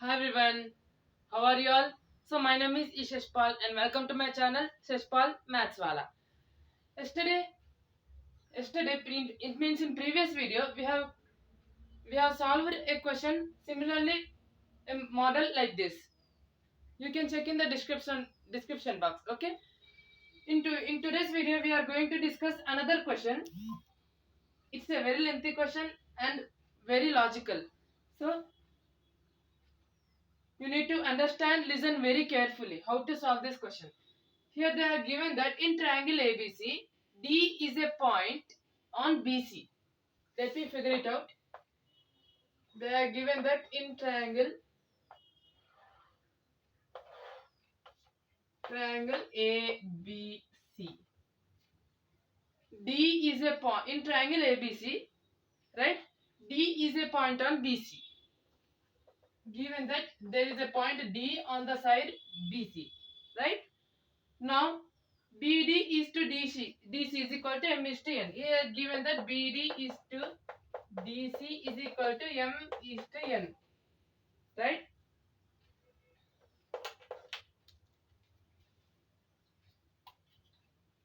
Hi everyone, how are you all? So my name is Isheshpal and welcome to my channel Isheshpal Mathswala. Yesterday, it means in previous video we have solved a question similarly a model like this. You can check in the description box. Okay. In today's video we are going to discuss another question. It's a very lengthy question and very logical. So you need to understand, listen very carefully how to solve this question. Here they have given that in triangle ABC, D is a point on BC. Let me figure it out. They are given that in triangle ABC. D is a point in triangle ABC, right? D is a point on BC. Given that there is a point D on the side BC, right? Now BD is to DC. DC is equal to M is to N. Here given that BD is to DC is equal to M is to N, right?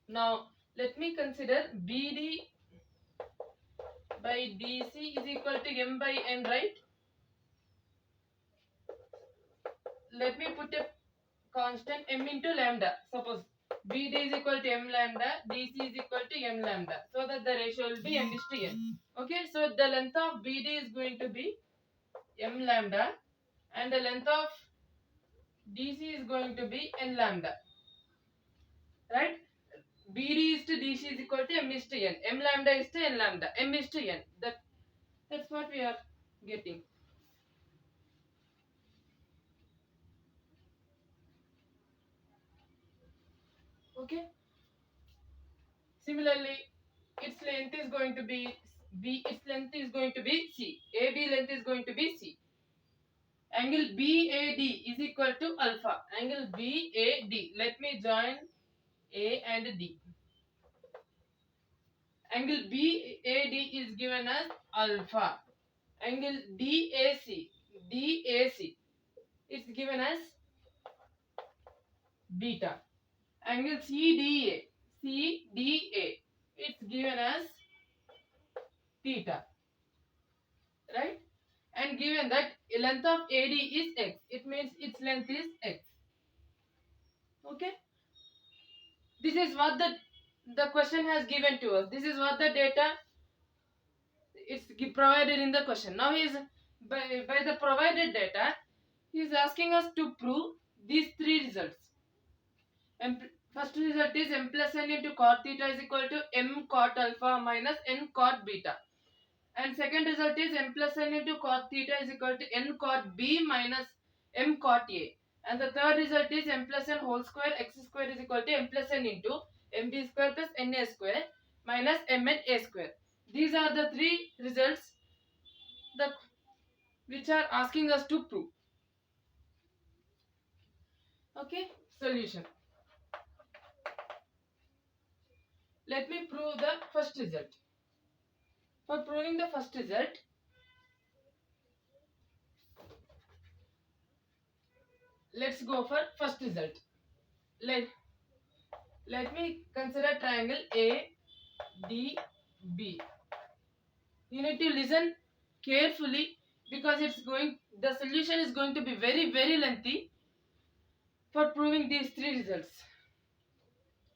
Now let me consider BD by DC is equal to M by N, right? Let me put a constant M into lambda. Suppose BD is equal to M lambda, DC is equal to M lambda, so that the ratio will be M is to N. Okay, so the length of BD is going to be M lambda and the length of DC is going to be N lambda, right? BD is to DC is equal to M is to N. M lambda is to N lambda. M is to N. That's what we are getting. Okay. Similarly, its length is going to be B. Its length is going to be C. AB length is going to be C. Angle BAD is equal to alpha. Angle BAD. Let me join A and D. Angle BAD is given as alpha. Angle DAC is given as beta. Angle CDA it's given as theta, right? And given that length of AD is x, it means its length is x. Okay, this is what the question has given to us. This is what the data is provided in the question. Now he is by the provided data, he is asking us to prove these three results. First result is m plus n into cot theta is equal to m cot alpha minus n cot beta. And second result is m plus n into cot theta is equal to n cot b minus m cot a. And the third result is m plus n whole square x square is equal to m plus n into mb square plus na square minus mn a square. These are the three results which are asking us to prove. Okay, solution. Let me prove the first result. For proving the first result, let's go for first result. Let me consider triangle ADB. You need to listen carefully because the solution is going to be very lengthy for proving these three results.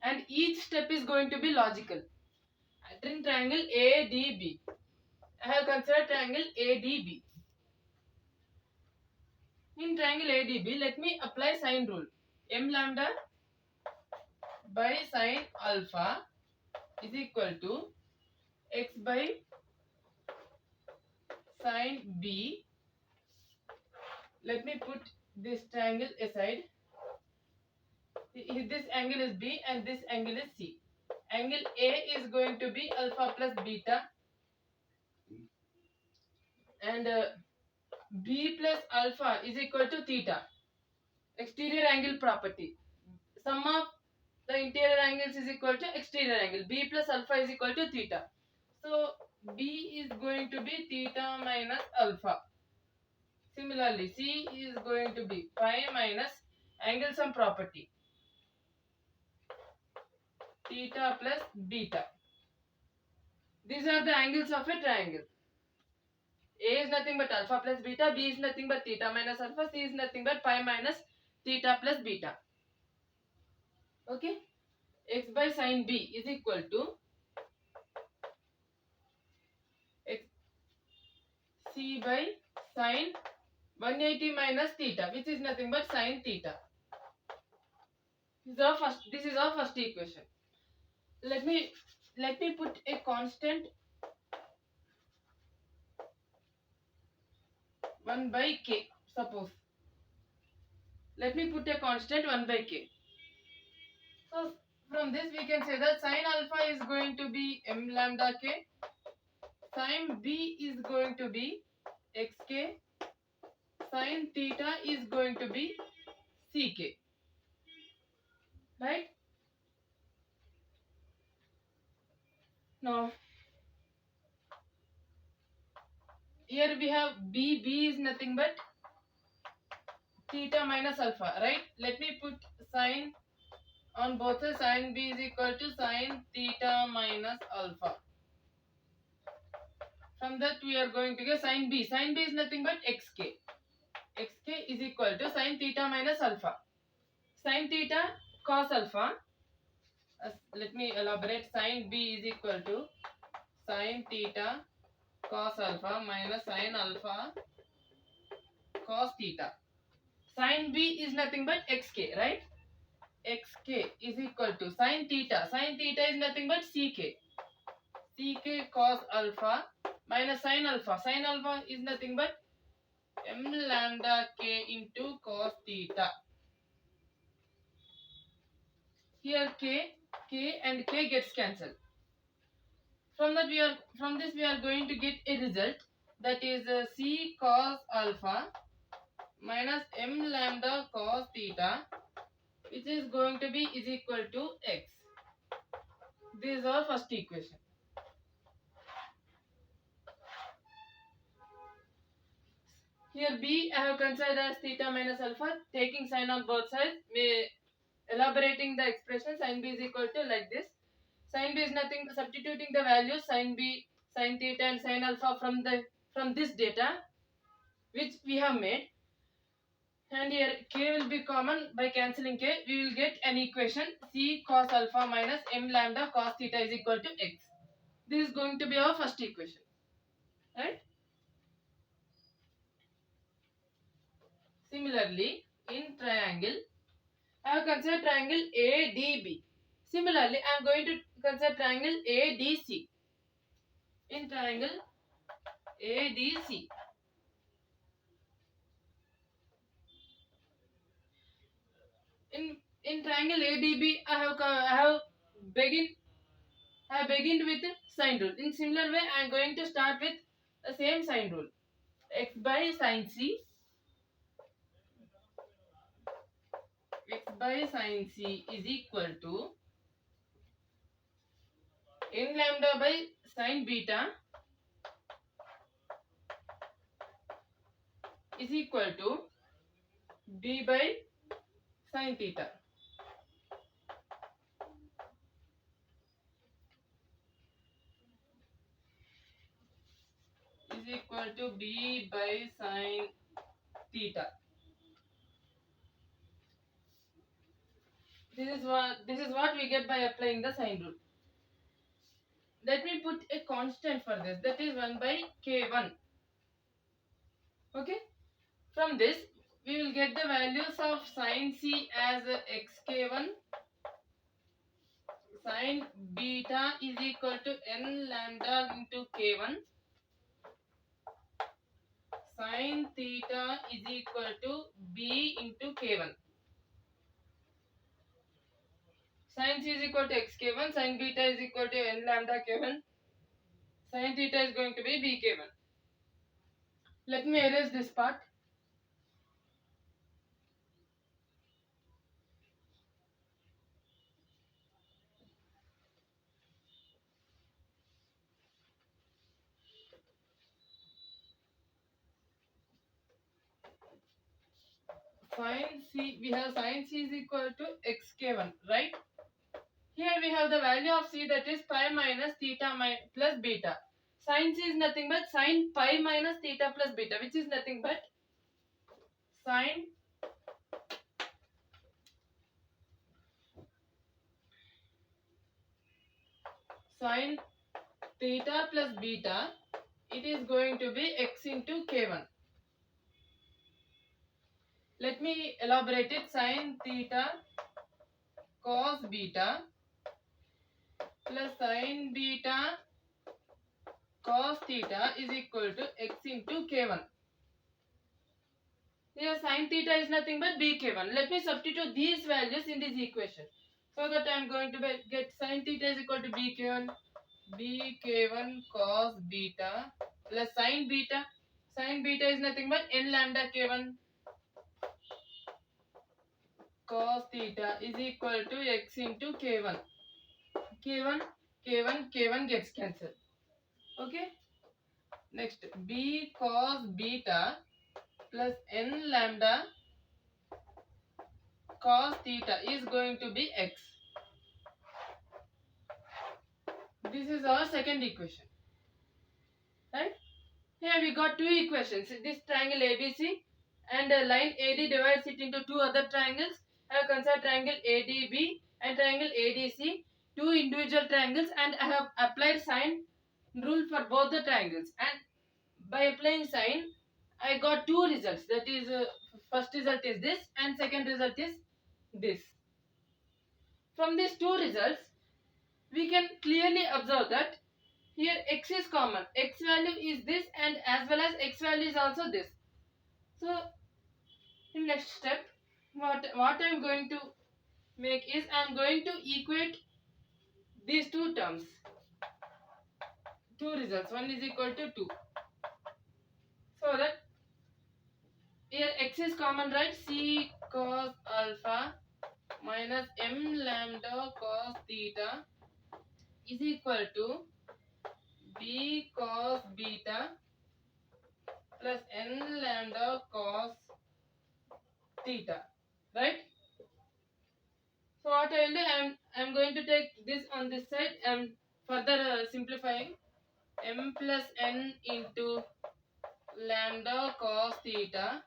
And each step is going to be logical. In triangle ADB, I have considered triangle ADB. In triangle ADB, let me apply sine rule. M lambda by sine alpha is equal to x by sine B. Let me put this triangle aside. This angle is B and this angle is C. Angle A is going to be alpha plus beta and B plus alpha is equal to theta. Exterior angle property. Sum of the interior angles is equal to exterior angle. B plus alpha is equal to theta. So B is going to be theta minus alpha. Similarly, C is going to be phi minus angle sum property theta plus beta. These are the angles of a triangle. A is nothing but alpha plus beta, B is nothing but theta minus alpha, C is nothing but pi minus theta plus beta. Okay? X by sine B is equal to x C by sine 180 minus theta, which is nothing but sine theta. This is our first equation. Let me put a constant 1 by k. Suppose. Let me put a constant 1 by k. So from this we can say that sine alpha is going to be m lambda k, sine b is going to be xk, sine theta is going to be ck. Right? Now here we have b is nothing but theta minus alpha, right? Let me put sine on both sides. Sine b is equal to sine theta minus alpha. From that we are going to get sine b. Sine b is nothing but xk. Xk is equal to sine theta minus alpha. Sine theta cos alpha. Let me elaborate. Sine b is equal to sine theta cos alpha minus sine alpha cos theta. Sine b is nothing but xk, right? Xk is equal to sine theta. Sine theta is nothing but ck. Ck cos alpha minus sine alpha. Sine alpha is nothing but m lambda k into cos theta. Here k and k gets cancelled. From this we are going to get a result, that is c cos alpha minus m lambda cos theta, which is going to be is equal to x. This is our first equation. Here b I have considered as theta minus alpha, taking sign on both sides, elaborating the expression. Sin b is equal to like this. Sin b is nothing, substituting the values sin b, sin theta and sin alpha from this data which we have made, and here k will be common. By cancelling k we will get an equation c cos alpha minus m lambda cos theta is equal to x. This is going to be our first equation, right? Similarly, in triangle, I have considered triangle ADB. Similarly, I am going to consider triangle ADC. In triangle ADC, in triangle ADB, I have begun with sine rule. In similar way, I am going to start with the same sine rule. X by sine C. X by sine C is equal to n lambda by sine beta is equal to b by sine theta. Is equal to b by sine theta. This is what we get by applying the sine rule. Let me put a constant for this, that is 1 by k1. Okay? From this we will get the values of sine c as xk1, sine beta is equal to n lambda into k1, sine theta is equal to b into k1. Sin c is equal to xk1, sin beta is equal to n lambda k1, sin theta is going to be bk1. Let me erase this part. Sin C, we have sin C is equal to xk1, right? Here we have the value of C, that is pi minus theta plus beta. Sin C is nothing but sin pi minus theta plus beta, which is nothing but sin theta plus beta. It is going to be x into k1. Let me elaborate it. Sin theta cos beta plus sin beta cos theta is equal to x into k1. Here sin theta is nothing but bk1. Let me substitute these values in this equation. So that I am going to get sin theta is equal to bk1 cos beta plus sin beta. Sin beta is nothing but n lambda k1 cos theta is equal to x into k1. K1 gets cancelled. Okay. Next, b cos beta plus n lambda cos theta is going to be x. This is our second equation. Right? Here we got two equations. This triangle ABC and a line AD divides it into two other triangles. I have considered triangle ADB and triangle ADC, two individual triangles, and I have applied sine rule for both the triangles. And by applying sine, I got two results. That is, first result is this and second result is this. From these two results, we can clearly observe that here x is common. X value is this and as well as x value is also this. So in next step, what I am going to make is I am going to equate these two terms. Two results. 1 is equal to 2. So that here x is common, right? C cos alpha minus m lambda cos theta is equal to b cos beta plus n lambda cos theta, right? So what I will do, I am going to take this on this side and further simplifying. M plus n into lambda cos theta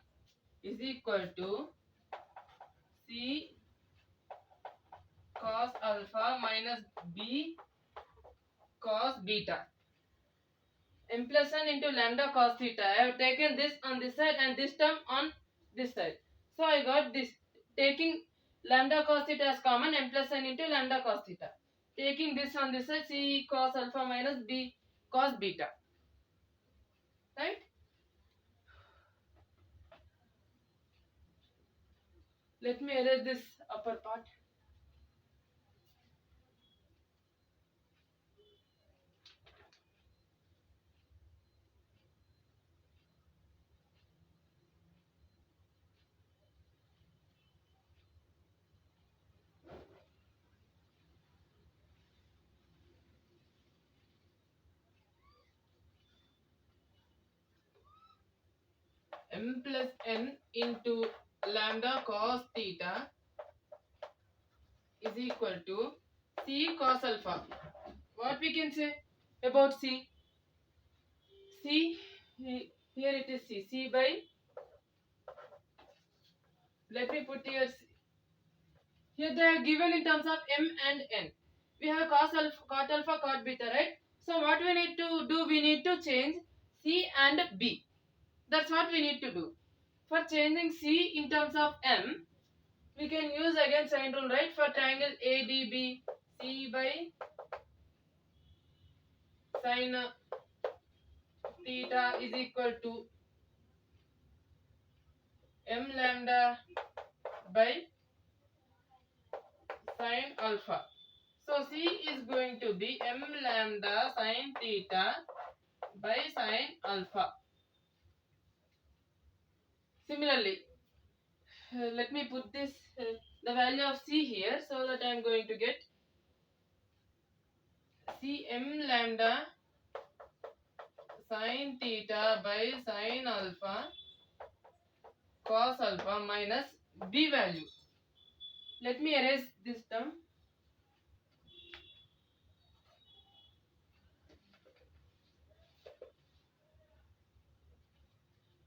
is equal to C cos alpha minus B cos beta. M plus n into lambda cos theta. I have taken this on this side and this term on this side. So I got this. Taking lambda cos theta as common, m plus n into lambda cos theta. Taking this on this side, C cos alpha minus B cos beta. Right? Let me erase this upper part. M plus n into lambda cos theta is equal to C cos alpha. What we can say about C? C, here it is C. C by, let me put here C. Here they are given in terms of M and N. We have cos alpha, cot alpha, cot beta, right? So what we need to do, we need to change C and B. That's what we need to do. For changing C in terms of M, we can use again sine rule, right? For triangle ADB, C by sine theta is equal to m lambda by sine alpha. So C is going to be m lambda sine theta by sine alpha. Similarly, let me put this the value of C here so that I am going to get C m lambda sine theta by sine alpha cos alpha minus B value. Let me erase this term.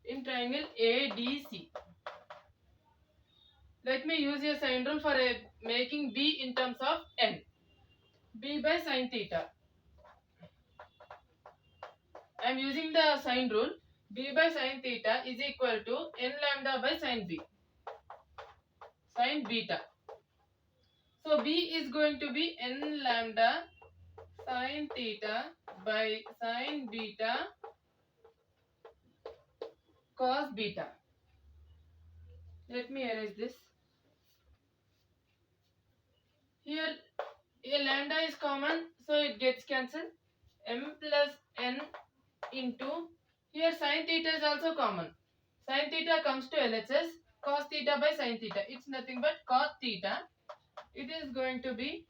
In triangle ADC. Let me use a sine rule for making B in terms of n. B by sine theta. I am using the sine rule. B by sine theta is equal to n lambda by sine B. Sine beta. So B is going to be n lambda sine theta by sine beta cos beta. Let me erase this. Here a lambda is common, so it gets cancelled. M plus n into, here sine theta is also common. Sine theta comes to LHS, cos theta by sine theta. It's nothing but cos theta. It is going to be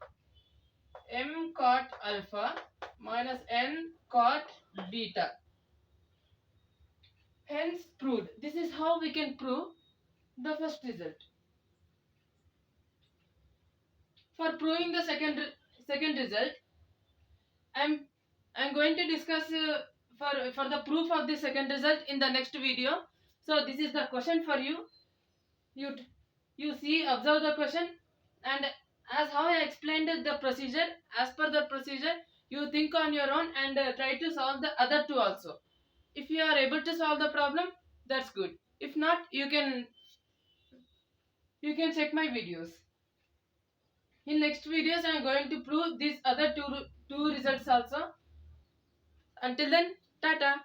m cot alpha minus n cot beta. Hence proved. This is how we can prove the first result. For proving the second result, I'm going to discuss for the proof of the second result in the next video. So this is the question for you. You see, observe the question, and as how I explained the procedure, as per the procedure, you think on your own and try to solve the other two also. If you are able to solve the problem, that's good. If not, you can check my videos. In next videos, I am going to prove these other two results also. Until then, tata.